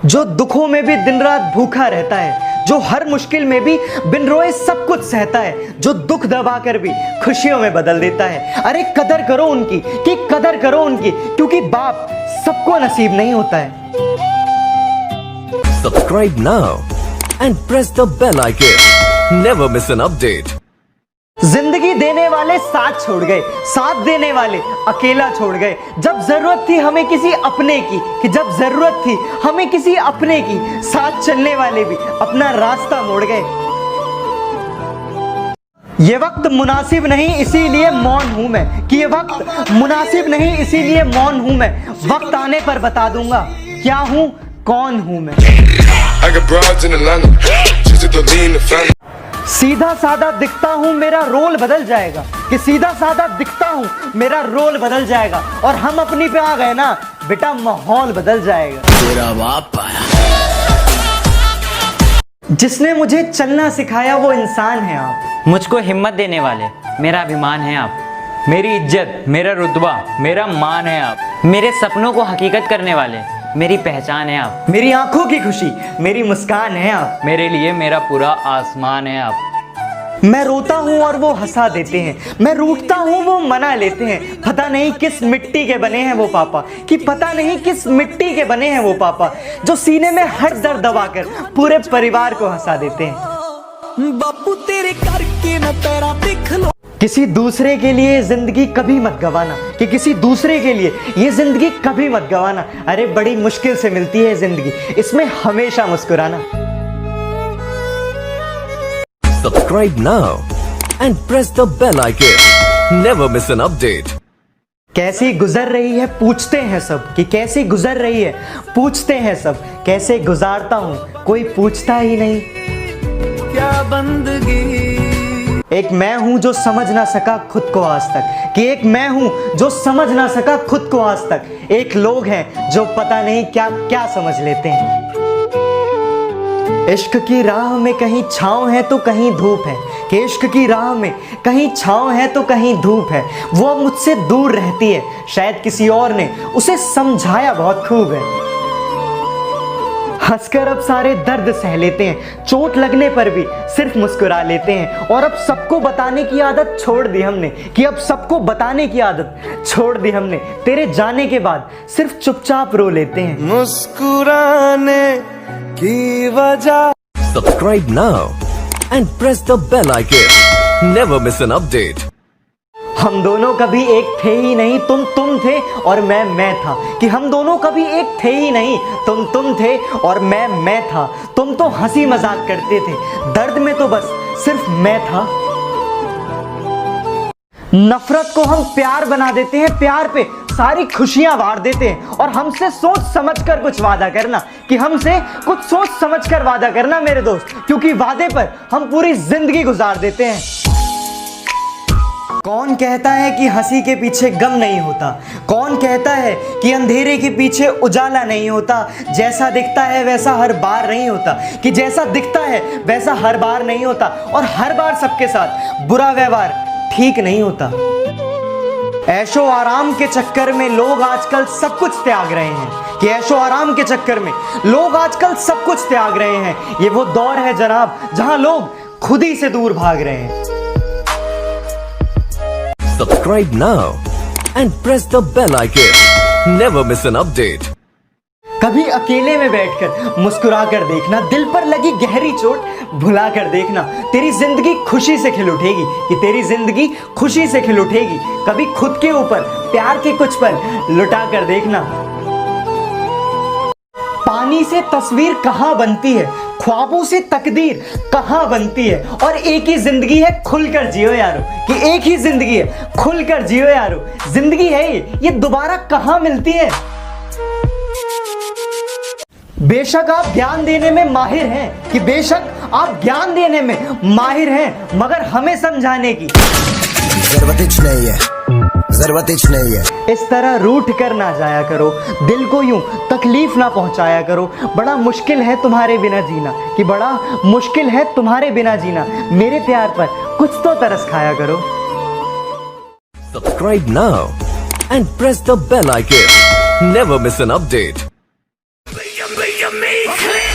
जो दुखों में भी दिन रात भूखा रहता है, जो हर मुश्किल में भी बिन रोए सब कुछ सहता है, जो दुख दबाकर भी खुशियों में बदल देता है। अरे कदर करो उनकी, कि कदर करो उनकी, क्योंकि बाप सबको नसीब नहीं होता है। Subscribe now and press the bell icon. Never miss an update. जिंदगी देने वाले साथ छोड़ गए, साथ देने वाले अकेला छोड़ गए। जब जरूरत थी हमें किसी अपने की, कि जब जरूरत थी हमें किसी अपने की, साथ चलने वाले भी अपना रास्ता मोड़ गए। ये वक्त मुनासिब नहीं इसीलिए मौन हूं मैं, कि ये वक्त मुनासिब नहीं इसीलिए मौन हूं मैं। वक्त आने पर बता दूंगा क्या हूं, कौन हूं मैं। सीधा साधा दिखता हूँ मेरा रोल बदल जाएगा, कि सीधा साधा दिखता हूँ मेरा रोल बदल जाएगा। और हम अपनी पे आ गए ना बेटा, माहौल बदल जाएगा। तेरा बाप आया। जिसने मुझे चलना सिखाया वो इंसान है आप। मुझको हिम्मत देने वाले मेरा अभिमान है आप। मेरी इज्जत, मेरा रुतबा, मेरा मान है आप। मेरे सपनों को हकीकत करने वाले मेरी पहचान है आप। मेरी आंखों की खुशी, मेरी मुस्कान है आप। मेरे लिए मेरा पूरा आसमान है आप। मैं रोता हूँ और वो हंसा देते हैं, मैं रूठता हूँ वो मना लेते हैं। पता नहीं किस मिट्टी के बने हैं वो पापा, कि पता नहीं किस मिट्टी के बने हैं वो पापा, जो सीने में हर दर्द दबाकर पूरे परिवार को हंसा देते हैं। बापू तेरे करके न तेरा देख लो। किसी दूसरे के लिए जिंदगी कभी मत गवाना, कि किसी दूसरे के लिए ये जिंदगी कभी मत गवाना। अरे बड़ी मुश्किल से मिलती है जिंदगी, इसमें हमेशा मुस्कुराना। Subscribe now and press the bell icon. Never miss an update. कैसी गुजर रही है पूछते हैं सब, कि कैसी गुजर रही है पूछते हैं सब। कैसे गुजारता हूँ कोई पूछता ही नहीं। क्या बंदगी। एक मैं हूं जो समझ ना सका खुद को आज तक, कि एक मैं हूं जो समझ ना सका खुद को आज तक। एक लोग हैं जो पता नहीं क्या क्या समझ लेते हैं। इश्क की राह में कहीं छांव है तो कहीं धूप है, कि इश्क की राह में कहीं छांव है तो कहीं धूप है। वो अब मुझसे दूर रहती है, शायद किसी और ने उसे समझाया बहुत खूब है। हंसकर अब सारे दर्द सह लेते हैं, चोट लगने पर भी सिर्फ मुस्कुरा लेते हैं। और अब सबको बताने की आदत छोड़ दी हमने, कि अब सबको बताने की आदत छोड़ दी हमने। तेरे जाने के बाद सिर्फ चुपचाप रो लेते हैं। मुस्कुराने की वजह। Subscribe now and press the bell icon. Never miss an update. हम दोनों कभी एक थे ही नहीं, तुम थे और मैं था। कि हम दोनों कभी एक थे ही नहीं, तुम थे और मैं था। तुम तो हंसी मजाक करते थे, दर्द में तो बस सिर्फ मैं था। नफरत को हम प्यार बना देते हैं, प्यार पे सारी खुशियां वार देते हैं। और हमसे सोच समझकर कुछ वादा करना, कि हमसे कुछ सोच समझकर वादा करना मेरे दोस्त, क्योंकि वादे पर हम पूरी जिंदगी गुजार देते हैं। कौन कहता है कि हंसी के पीछे गम नहीं होता, कौन कहता है कि अंधेरे के पीछे उजाला नहीं होता। जैसा दिखता है वैसा हर बार नहीं होता, कि जैसा दिखता है वैसा हर बार नहीं होता। और हर बार सबके साथ बुरा व्यवहार ठीक नहीं होता। ऐशो आराम के चक्कर में लोग आजकल सब कुछ त्याग रहे हैं, कि ऐशो आराम के चक्कर में लोग आजकल सब कुछ त्याग रहे हैं। ये वो दौर है जनाब जहां लोग खुद ही से दूर भाग रहे हैं। Subscribe now and press the bell icon. Never miss an update. कभी अकेले में बैठकर मुस्कुरा कर देखना, दिल पर लगी गहरी चोट भुला कर देखना। तेरी जिंदगी खुशी से खिल उठेगी, कि तेरी जिंदगी खुशी से खिल उठेगी। कभी खुद के ऊपर प्यार के कुछ पल लुटा कर देखना। पानी से तस्वीर कहाँ बनती है, ख्वाबों से तकदीर कहाँ बनती है। और एक ही जिंदगी है खुलकर जियो यारो, कि एक ही जिंदगी है खुलकर जियो यारो। जिंदगी है ये दोबारा कहाँ मिलती है। बेशक आप ज्ञान देने में माहिर हैं, कि बेशक आप ज्ञान देने में माहिर हैं, मगर हमें समझाने की जरूरत नहीं है। इस तरह रूठ कर ना जाया करो, दिल को यूं तकलीफ ना पहुंचाया करो। बड़ा मुश्किल है तुम्हारे बिना जीना, कि बड़ा मुश्किल है तुम्हारे बिना जीना। मेरे प्यार पर कुछ तो तरस खाया करो। Subscribe now and press the bell icon. Never miss an update. me clear.